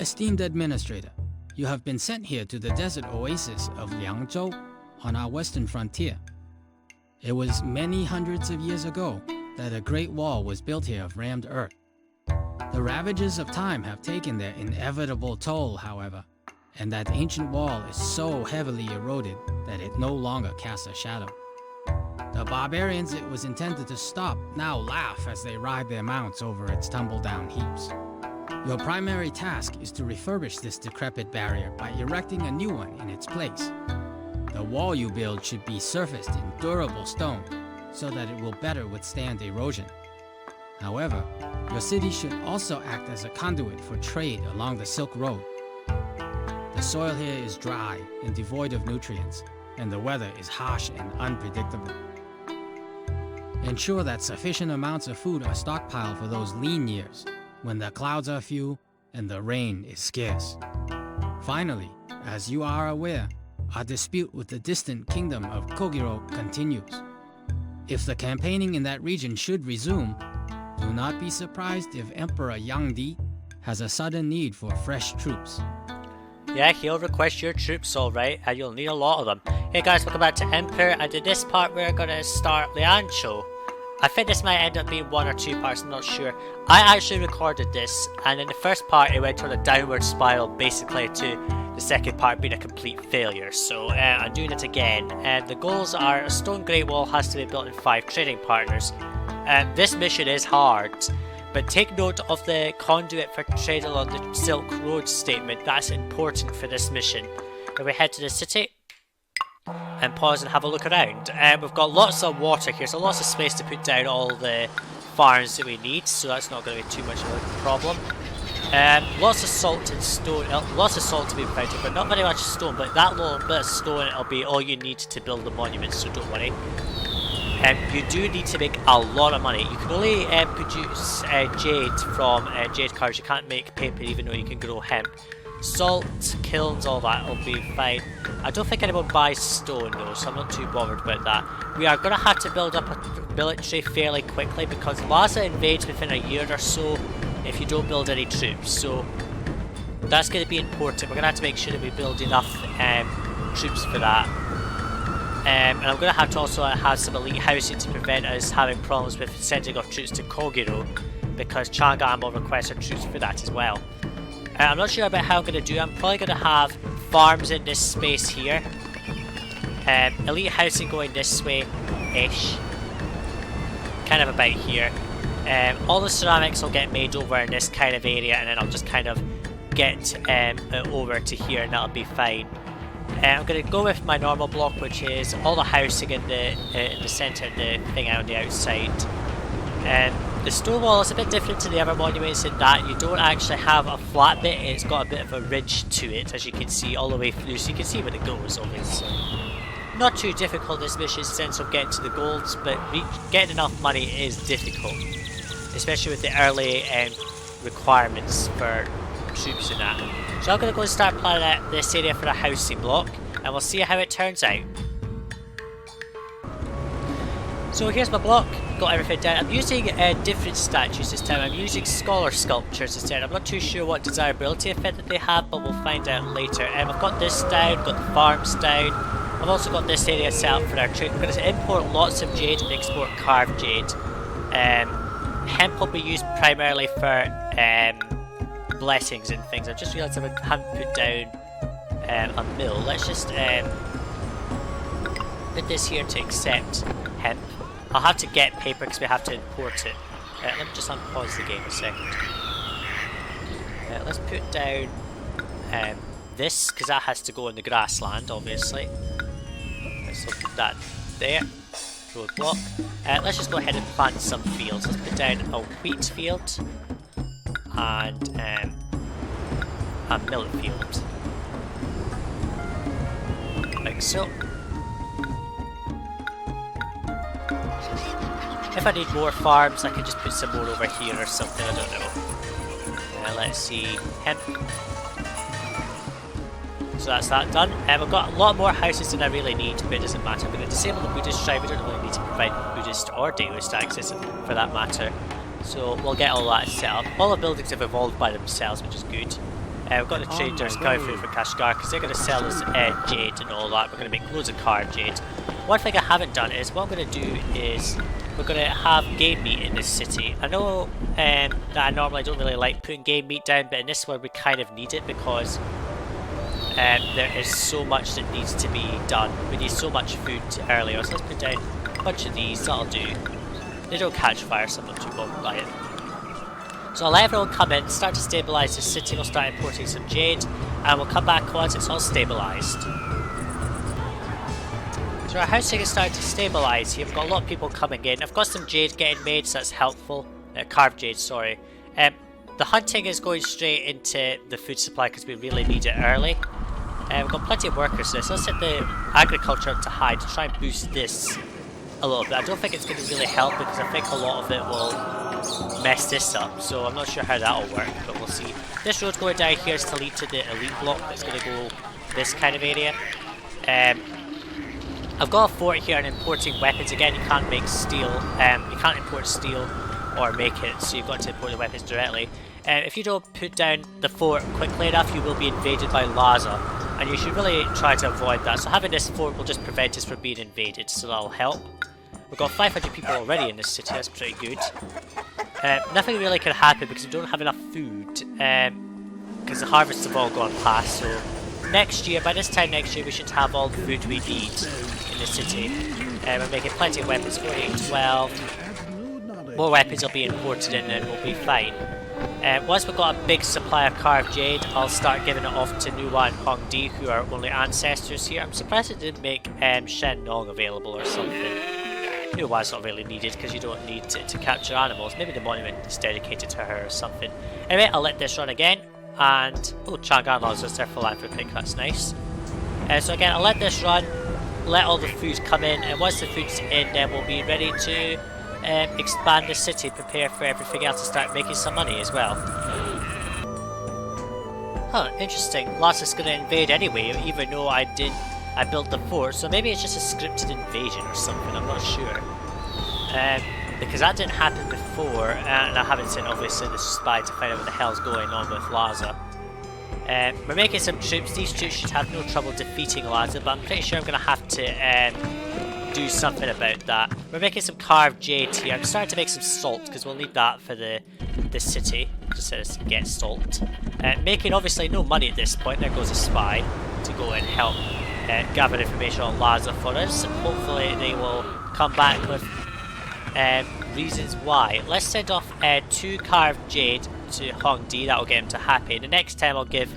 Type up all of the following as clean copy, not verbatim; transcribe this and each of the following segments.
Esteemed Administrator, you have been sent here to the desert oasis of Liangzhou on our western frontier. It was many hundreds of years ago that a great wall was built here of rammed earth. The ravages of time have taken their inevitable toll, however, and that ancient wall is so heavily eroded that it no longer casts a shadow. The barbarians it was intended to stop now laugh as they ride their mounts over its tumble-down heaps. Your primary task is to refurbish this decrepit barrier by erecting a new one in its place. The wall you build should be surfaced in durable stone so that it will better withstand erosion. However, your city should also act as a conduit for trade along the Silk Road. The soil here is dry and devoid of nutrients, and the weather is harsh and unpredictable. Ensure that sufficient amounts of food are stockpiled for those lean years, when the clouds are few and the rain is scarce. Finally, as you are aware, our dispute with the distant kingdom of Kogiro continues. If the campaigning in that region should resume, do not be surprised if Emperor Yangdi has a sudden need for fresh troops. Yeah, he'll request your troops, alright, and you'll need a lot of them. Hey guys, welcome back to Emperor, and in this part we're gonna start Liangzhou. I think this might end up being one or two parts, I'm not sure. I actually recorded this, and in the first part it went on a downward spiral, basically, to the second part being a complete failure. So I'm doing it again, and the goals are: a stone great wall has to be built in 5 trading partners. This mission is hard, but take note of the conduit for trade along the Silk Road statement. That's important for this mission. When we head to the city and pause and have a look around. We've got lots of water here, so lots of space to put down all the farms that we need, so that's not going to be too much of a problem. Lots of salt and stone, lots of salt to be found here, but not very much stone, but that little bit of stone it'll be all you need to build the monuments, so don't worry. You do need to make a lot of money. You can only produce jade from jade cards. You can't make paper even though you can grow hemp. Salt, kilns, all that will be fine. I don't think anyone buys stone though, so I'm not too bothered about that. We are going to have to build up a military fairly quickly because Laza invades within a year or so if you don't build any troops. So that's going to be important. We're going to have to make sure that we build enough troops for that. And I'm going to have to also have some elite housing to prevent us having problems with sending off troops to Kogiro, because Chang'an will request our troops for that as well. I'm not sure about how I'm going to do it. I'm probably going to have farms in this space here. Elite housing going this way-ish. Kind of about here. All the ceramics will get made over in this kind of area, and then I'll just kind of get over to here and that'll be fine. I'm going to go with my normal block, which is all the housing in the centre and the thing out on the outside. The stone wall is a bit different to the other monuments in that you don't actually have a flat bit, it's got a bit of a ridge to it, as you can see all the way through, so you can see where it goes, obviously. Not too difficult this mission in the sense of getting to the golds, but getting enough money is difficult, especially with the early requirements for troops and that. So I'm going to go and start planning out this area for a housing block, and we'll see how it turns out. So here's my block, got everything down. I'm using different statues this time. I'm using scholar sculptures instead. I'm not too sure what desirability effect that they have, but we'll find out later. I've got this down, got the farms down. I've also got this area set up for our trade. We're going to import lots of jade and export carved jade. Hemp will be used primarily for blessings and things. I just realised I haven't put down a mill. Let's just put this here to accept hemp. I'll have to get paper because we have to import it. Let me just unpause the game a second. Let's put down this, because that has to go in the grassland, obviously. Let's put that there. Roadblock. Let's just go ahead and plant some fields. Let's put down a wheat field and a millet field. Like so. If I need more farms, I can just put some more over here or something, I don't know. Let's see, hemp. So that's that done. We've got a lot more houses than I really need, but it doesn't matter. I'm going to disable the Buddhist shrine. We don't really need to provide Buddhist or Daoist access for that matter. So we'll get all that set up. All the buildings have evolved by themselves, which is good. We've got the traders coming through for Kashgar because they're going to sell us jade and all that. We're going to make loads of carved jade. One thing I haven't done is what I'm going to do is we're going to have game meat in this city. I know that I normally don't really like putting game meat down, but in this one we kind of need it because there is so much that needs to be done. We need so much food earlier, so let's put down a bunch of these. That'll do. They don't catch fire, so I'm not too bothered by it. So I'll let everyone come in, start to stabilise the city. We'll start importing some jade, and we'll come back once it's all stabilised. So our housing is starting to stabilise here. We've got a lot of people coming in. I've got some jade getting made, so that's helpful. Carved jade, sorry. The hunting is going straight into the food supply because we really need it early. We've got plenty of workers there, so let's set the agriculture up to high to try and boost this a little bit. I don't think it's going to really help because I think a lot of it will mess this up, so I'm not sure how that'll work, but we'll see. This road going down here is to lead to the elite block that's going to go this kind of area. I've got a fort here and importing weapons. Again, you can't make steel, you can't import steel or make it, so you've got to import the weapons directly. If you don't put down the fort quickly enough, you will be invaded by Laza, and you should really try to avoid that. So having this fort will just prevent us from being invaded, so that'll help. We've got 500 people already in this city, that's pretty good. Nothing really can happen because we don't have enough food, because the harvests have all gone past, so next year, by this time next year, we should have all the food we need in the city. We're making plenty of weapons, 48, 12. More weapons will be imported in and we'll be fine. Once we've got a big supply of carved jade, I'll start giving it off to Nuwa and Hongdi, who are only ancestors here. I'm surprised it didn't make Shen Nong available or something. Nuwa's not really needed because you don't need to capture animals. Maybe the monument is dedicated to her or something. Anyway, I'll let this run again. And, oh, Chang'an allows us their philanthropic, that's nice. So again, I'll let this run, let all the food come in, and once the food's in, then we'll be ready to expand the city, prepare for everything else to start making some money as well. Huh, interesting. Laza's gonna invade anyway, even though I built the fort, so maybe it's just a scripted invasion or something, I'm not sure. Because that didn't happen before, and I haven't sent obviously the spy to find out what the hell's going on with Laza. We're making some troops. These troops should have no trouble defeating Laza, but I'm pretty sure I'm going to have to do something about that. We're making some carved jade here. I'm starting to make some salt because we'll need that for the city. Just says get salt. Making obviously no money at this point. There goes a spy to go and help gather information on Laza for us. Hopefully they will come back with reasons why. Let's send off 2 carved jade to Hongdi. That will get him to happy. The next time I'll give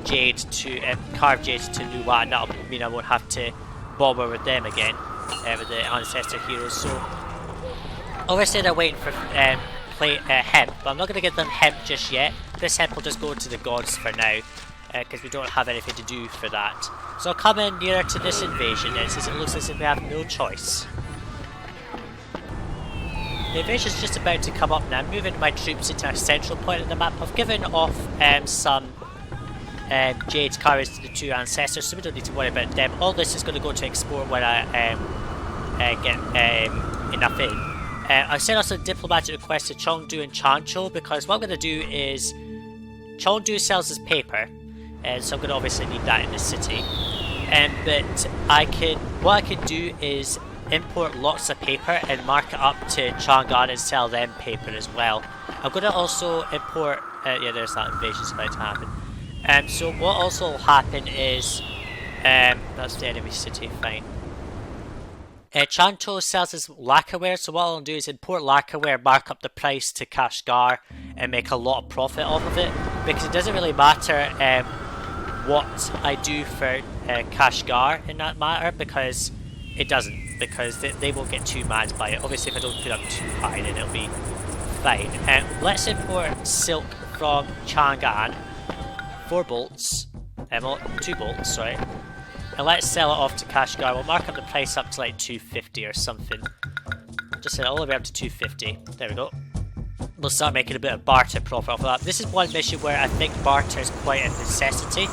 jade to carved jade to Nuwa, and that'll mean I won't have to bother with them again with the ancestor heroes. So obviously they're waiting for hemp, but I'm not going to give them hemp just yet. This hemp will just go to the gods for now because we don't have anything to do for that. So I'll come in nearer to this invasion, and since it looks as if we have no choice. The invasion's just about to come up now. I'm moving my troops into a central point of the map. I've given off some jade carriers to the 2 ancestors, so we don't need to worry about them. All this is going to go to export when I get enough in. I sent also a diplomatic request to Chengdu and Chanzhou because what I'm going to do is Chengdu sells us paper, and so I'm going to obviously need that in the city. But what I can do is import lots of paper and mark it up to Chang'an and sell them paper as well. I'm going to also import yeah, there's that invasion's about to happen. So what also will happen is that's the enemy city, fine. Chanzhou sells us lacquerware, so what I'll do is import lacquerware, mark up the price to Kashgar and make a lot of profit off of it, because it doesn't really matter what I do for Kashgar in that matter, because it doesn't, because they won't get too mad by it. Obviously if I don't put up too high then it'll be fine. Let's import silk from Chang'an, 4 bolts, 2 bolts, sorry. And let's sell it off to Kashgar. We'll mark up the price up to like 250 or something. Just set it all the way up to 250. There we go. We'll start making a bit of barter profit off of that. This is one mission where I think barter is quite a necessity.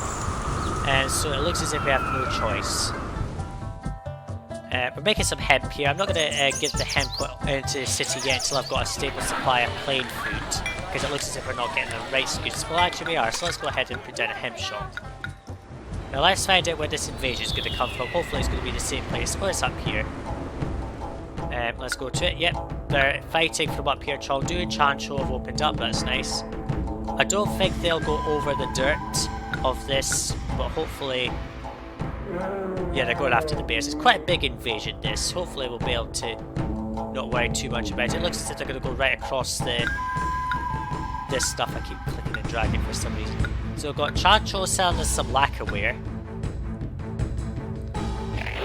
And so it looks as if we have no choice. We're making some hemp here. I'm not going to give the hemp into the city yet until I've got a stable supply of plain food. because it looks as if we're not getting the right goods. Well, actually we are, so let's go ahead and put down a hemp shop. Now let's find out where this invasion is going to come from. Hopefully it's going to be the same place. Oh, it's up here. Let's go to it. Yep, they're fighting from up here. Chengdu and Chanzhou have opened up, that's nice. I don't think they'll go over the dirt of this, but hopefully... Yeah, they're going after the bears. It's quite a big invasion, this. Hopefully we'll be able to not worry too much about it. It looks as if they're going to go right across the... this stuff. I keep clicking and dragging for some reason. So we've got Chanzhou selling us some lacquerware.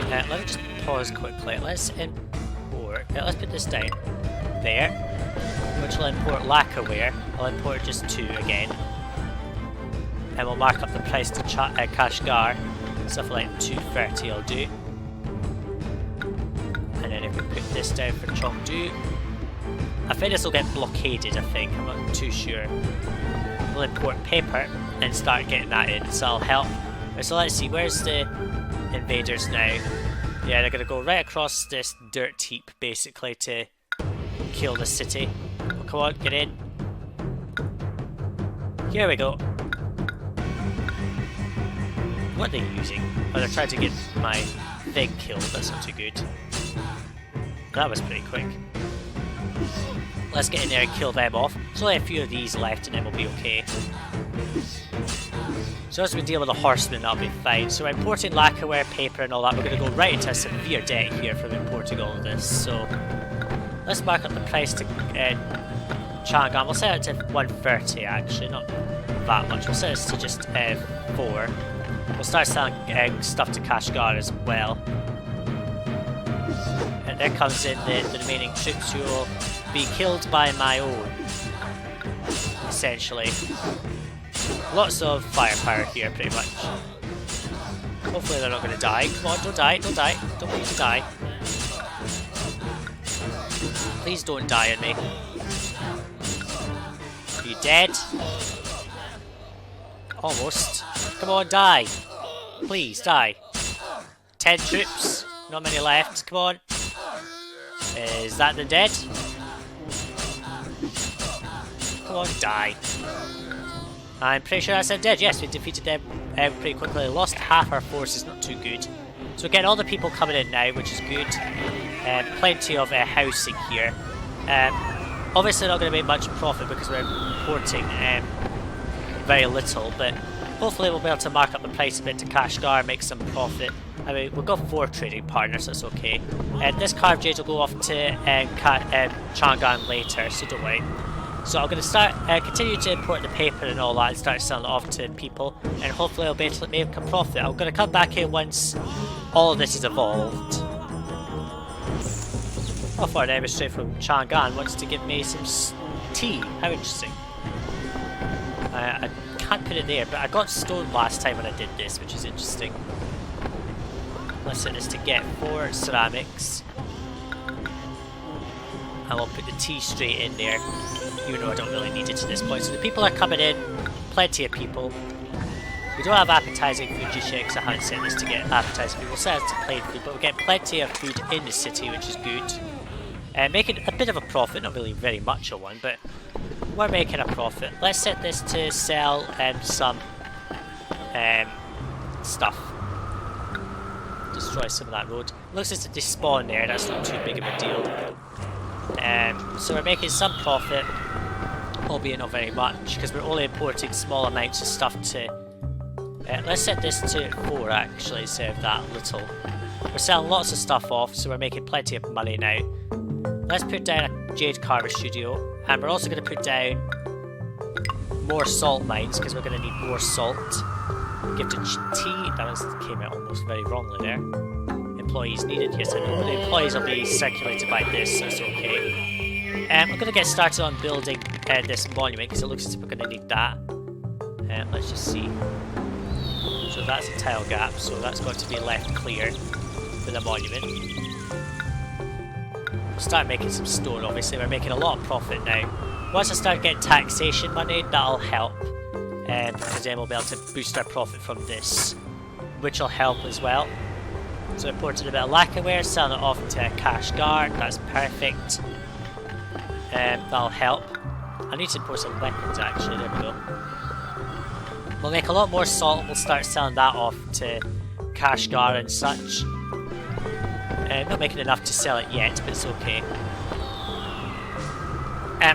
Let me just pause quickly. Let's import... let's put this down. There. Which will import lacquerware. I'll import just 2 again. And we'll mark up the price to Kashgar. Stuff like 230 I'll do. And then if we put this down for Chengdu, I think this will get blockaded, I think. I'm not too sure. We'll import paper and start getting that in, so that'll help. So let's see, where's the invaders now? Yeah, they're going to go right across this dirt heap, basically, to kill the city. Oh, come on, get in. Here we go. What are they using? Oh, they're trying to get my thing killed. That's not too good. That was pretty quick. Let's get in there and kill them off. There's only a few of these left and then we'll be okay. So as we deal with the horsemen, that'll be fine. So we're importing lacquerware, paper and all that. We're going to go right into a severe debt here from importing all of this. So let's mark up the price to Chang'an. We'll set it to 130 actually, not that much. We'll set it to just 4. We'll start selling stuff to Kashgar as well. And there comes in the remaining troops who will be killed by my own, essentially. Lots of firepower here, pretty much. Hopefully they're not going to die. Come on, don't die, don't die. Don't want you to die. Please don't die on me. Are you dead? Almost. Come on, die. Please, die. 10 troops. Not many left. Come on. Is that the dead? Come on, die. I'm pretty sure that's them dead. Yes, we defeated them pretty quickly. Lost half our forces, not too good. So again, all the people coming in now, which is good. Plenty of housing here. Obviously not going to make much profit because we're importing very little, but hopefully we'll be able to mark up the price a bit to Kashgar, make some profit. I mean, we've got 4 trading partners, so it's okay. This carved jade will go off to Chang'an later, so don't worry. So I'm going to start, continue to import the paper and all that and start selling it off to people, and hopefully I'll be able to make a profit. I'm going to come back here once all of this is evolved. Oh, for an enemy straight from Chang'an wants to give me some tea. How interesting. I can't put it there, but I got stone last time when I did this, which is interesting. Let's set this to get 4 ceramics. And we'll put the tea straight in there, even though I don't really need it to this point. So the people are coming in, plenty of people. We don't have appetizing food just yet because I haven't set this to get appetizing food. We'll set it to plain food, but we're getting plenty of food in the city, which is good. Making a bit of a profit, not really very much of one, but we're making a profit. Let's set this to sell some stuff. Destroy some of that road. Looks as if they spawn there, that's not too big of a deal. So we're making some profit, albeit not very much, because we're only importing small amounts of stuff to... let's set this to 4 actually, instead of that little. We're selling lots of stuff off, so we're making plenty of money now. Let's put down a Jade Carver Studio, and we're also going to put down more salt mines, because we're going to need more salt. Give to tea, that came out almost very wrongly there. Employees needed, yes I know, but the employees will be circulated by this, so it's okay. We're going to get started on building this monument, because it looks as if we're going to need that. Let's just see. So that's a tile gap, so that's got to be left clear for the monument. We'll start making some stone, obviously. We're making a lot of profit now. Once I start getting taxation money, that'll help. Because then we'll be able to boost our profit from this, which will help as well. So imported a bit of lacquerware, selling it off to Kashgar, that's perfect. That'll help. I need to import some weapons actually, there we go. We'll make a lot more salt, we'll start selling that off to Kashgar and such. Not making enough to sell it yet, but it's okay.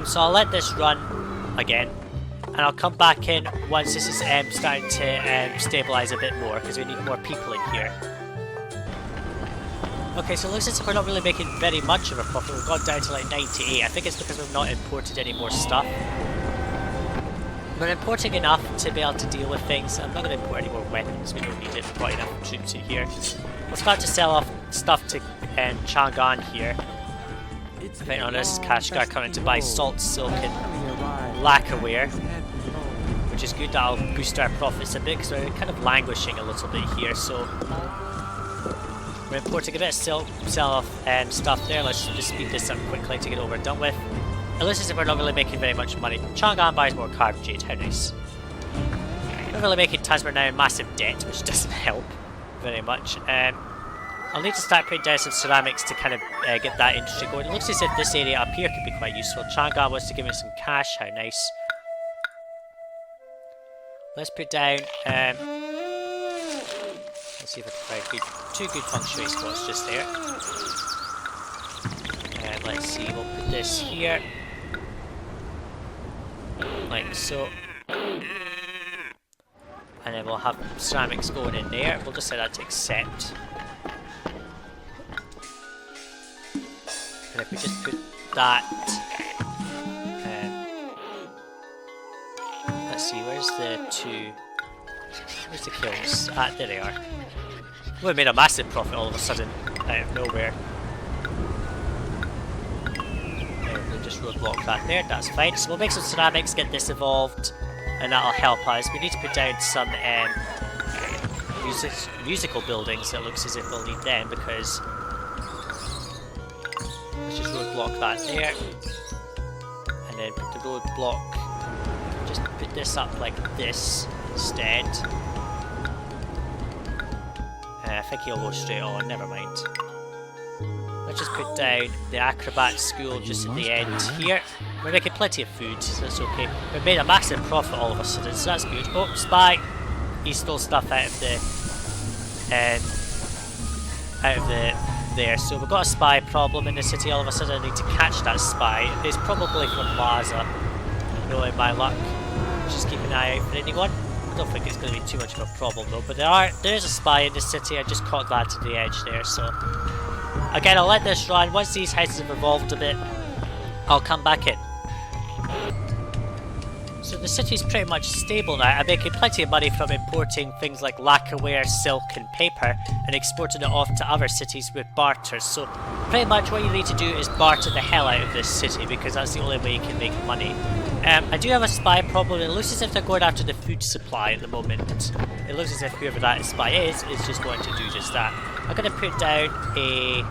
So I'll let this run again, and I'll come back in once this is starting to stabilise a bit more, because we need more people in here. Okay, so it looks as if we're not really making very much of a profit. We've gone down to like 98. I think it's because we've not imported any more stuff. We're importing enough to be able to deal with things. I'm not going to import any more weapons. We don't need it. We've got enough troops in here. We'll start to sell off stuff to Chang'an here. Depending on this, Kashgar coming to buy salt, silk, and lacquerware, which is good. That'll boost our profits a bit because we're kind of languishing a little bit here. So we're importing a bit of silk, sell off stuff there. Let's just speed this up quickly to get over and done with. It looks as if we're not really making very much money. Chang'an buys more carved jade. How nice. Not really making tons. We're now in massive debt, which doesn't help very much. I'll need to start putting down some ceramics to kind of get that industry going. It looks as if this area up here could be quite useful. Chang'an wants to give me some cash. How nice. Let's put down... let's see if I can find two good feng shui spots just there. And let's see, we'll put this here. Like so. And then we'll have ceramics going in there. We'll just set that to accept. And if we just put that... let's see, where's the two... Where's the kilns? Ah, there they are. We made a massive profit all of a sudden, out of nowhere. We'll just roadblock that there, that's fine. So we'll make some ceramics, get this evolved, and that'll help us. We need to put down some musical buildings. It looks as if we'll need them because... Let's just roadblock that there. And then put the roadblock... Just put this up like this instead. I think he'll go straight on, never mind. Let's just put down the acrobat school just at the end here. We're making plenty of food, so that's okay. We've made a massive profit all of a sudden, so that's good. Oh, spy! He stole stuff out of the there. So we've got a spy problem in the city all of a sudden. I need to catch that spy. It's probably from Laza, knowing my luck. Just keep an eye out for anyone. I don't think it's going to be too much of a problem though, but there is a spy in the city. I just caught that to the edge there, so again I'll let this run. Once these houses have evolved a bit, I'll come back in. So the city's pretty much stable now. I'm making plenty of money from importing things like lacquerware, silk and paper and exporting it off to other cities with barter. So pretty much what you need to do is barter the hell out of this city because that's the only way you can make money. I do have a spy problem. It looks as if they're going after the food supply at the moment. It looks as if whoever that spy is just going to do just that. I'm going to put down a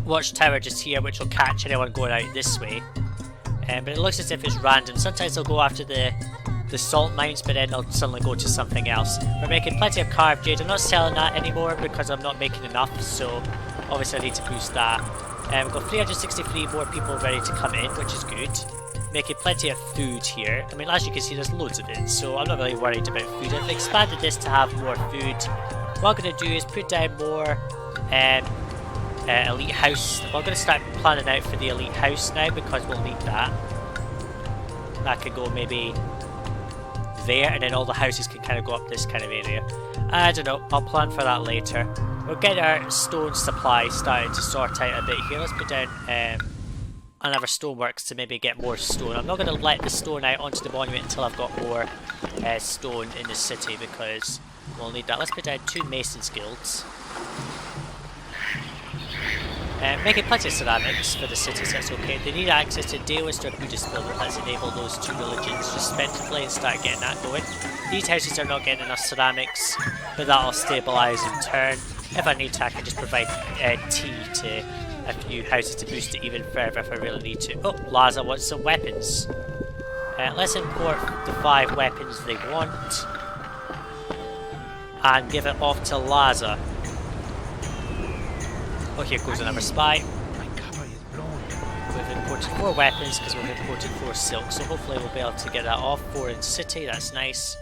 watchtower just here which will catch anyone going out this way. But it looks as if it's random. Sometimes they'll go after the salt mines, but then they'll suddenly go to something else. We're making plenty of carved jade. I'm not selling that anymore because I'm not making enough, so obviously I need to boost that. We've got 363 more people ready to come in, which is good. Making plenty of food here. I mean, as you can see, there's loads of it, so I'm not really worried about food. I've expanded this to have more food. What I'm going to do is put down more elite house. Well, I'm going to start planning out for the elite house now because we'll need that. That could go maybe there, and then all the houses can kind of go up this kind of area. I don't know, I'll plan for that later. We'll get our stone supply starting to sort out a bit here. Let's put down another stoneworks to maybe get more stone. I'm not going to let the stone out onto the monument until I've got more stone in the city because we'll need that. Let's put down 2 masons guilds. Making plenty of ceramics for the city, so that's okay. They need access to Daoist or Buddhist building. Let's enable those 2 religions respectively and start getting that going. These houses are not getting enough ceramics, but that'll stabilise in turn. If I need to, I can just provide tea to a few houses to boost it even further if I really need to. Oh, Laza wants some weapons. Let's import the 5 weapons they want and give it off to Laza. Oh, here goes another spy. we've imported 4 weapons because we've imported 4 silk, so hopefully we'll be able to get that off. 4 in city, that's nice.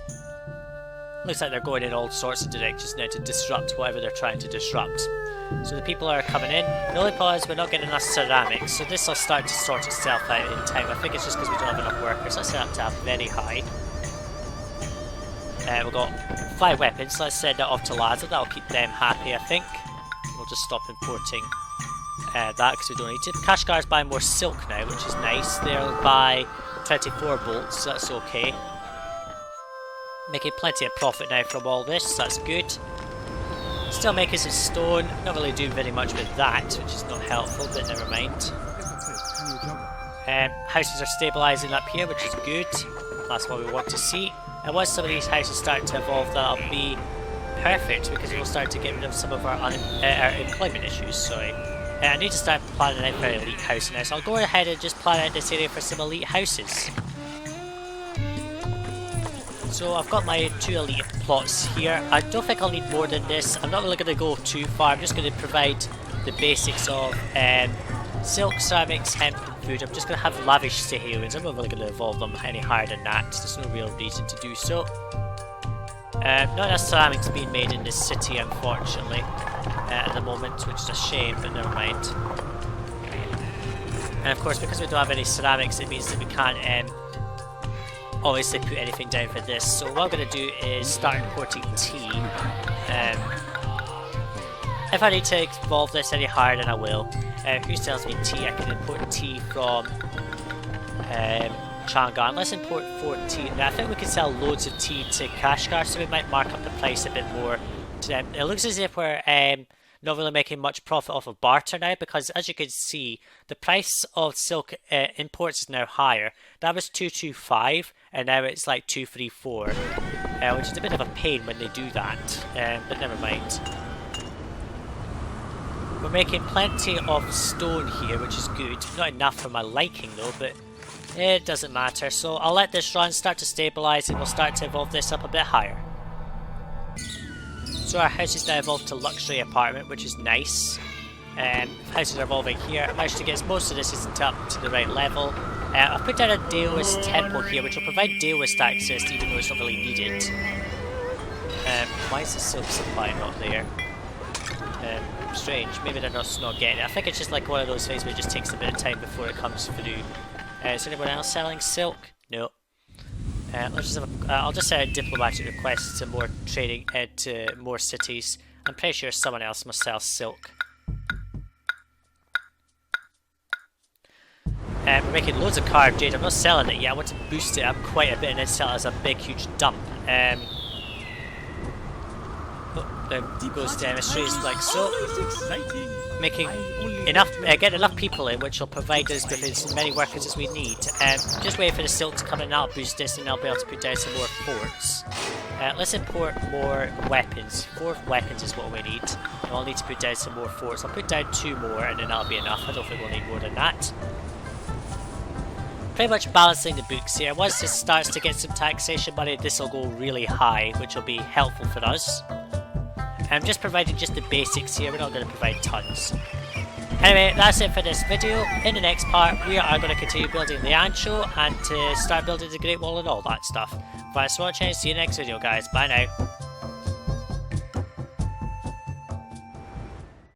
Looks like they're going in all sorts of directions now to disrupt whatever they're trying to disrupt. So the people are coming in. The only problem is we're not getting enough ceramics, so this will start to sort itself out in time. I think it's just because we don't have enough workers. Let's set up to have very high. We've got 5 weapons, so let's send that off to Laza. That'll keep them happy, I think. We'll just stop importing that because we don't need to. Kashgar's buying more silk now, which is nice. They'll buy 24 bolts, so that's okay. Making plenty of profit now from all this, so that's good. Still making some stone, not really doing very much with that, which is not helpful, but never mind. Houses are stabilising up here, which is good. That's what we want to see. And once some of these houses start to evolve, that'll be perfect, because we'll start to get rid of some of our employment issues, sorry. I need to start planning out for an elite house now, so I'll go ahead and just plan out this area for some elite houses. So I've got my 2 elite plots here. I don't think I'll need more than this. I'm not really going to go too far. I'm just going to provide the basics of silk, ceramics, hemp and food. I'm just going to have lavish Saharians. I'm not really going to evolve them any higher than that. There's no real reason to do so. Not enough ceramics being made in this city, unfortunately, at the moment, which is a shame, but never mind. And of course, because we don't have any ceramics, it means that we can't obviously put anything down for this. So what I'm going to do is start importing tea. If I need to evolve this any higher, then I will. Who sells me tea? I can import tea from Chang'an. Let's import 4 tea. Now I think we can sell loads of tea to Kashgar, so we might mark up the price a bit more to them. It looks as if we're not really making much profit off of barter now, because as you can see, the price of silk imports is now higher. That was 225 and now it's like 234, which is a bit of a pain when they do that, but never mind. We're making plenty of stone here, which is good. Not enough for my liking though, but it doesn't matter. So I'll let this run, start to stabilise, and we'll start to evolve this up a bit higher. So our house is now evolved to luxury apartment, which is nice. Houses are evolving here. I managed to get most of this isn't up to the right level. I've put down a Daoist temple here, which will provide Daoist access, even though it's not really needed. Why is the silk supply not there? Strange. Maybe they're just not getting it. I think it's just like one of those things where it just takes a bit of time before it comes through. Is anyone else selling silk? No. Let's just have I'll just send a diplomatic request to more trading, to more cities. I'm pretty sure someone else must sell silk. We're making loads of carved jade. I'm not selling it yet. I want to boost it up quite a bit and then sell it as a big, huge dump. There goes the emissaries like so. Making enough, getting enough people in, which will provide us with as many workers as we need. Just wait for the silk to come in, that'll boost this, and I'll be able to put down some more forts. Let's import more weapons. 4 weapons is what we need. And I'll need to put down some more forts. I'll put down 2 more, and then that'll be enough. I don't think we'll need more than that. Pretty much balancing the books here. Once this starts to get some taxation money, this will go really high, which will be helpful for us. I'm just providing just the basics here, we're not going to provide tons. Anyway, that's it for this video. In the next part, we are going to continue building Liangzhou and to start building the Great Wall and all that stuff. Thanks for watching, see you next video guys, bye now.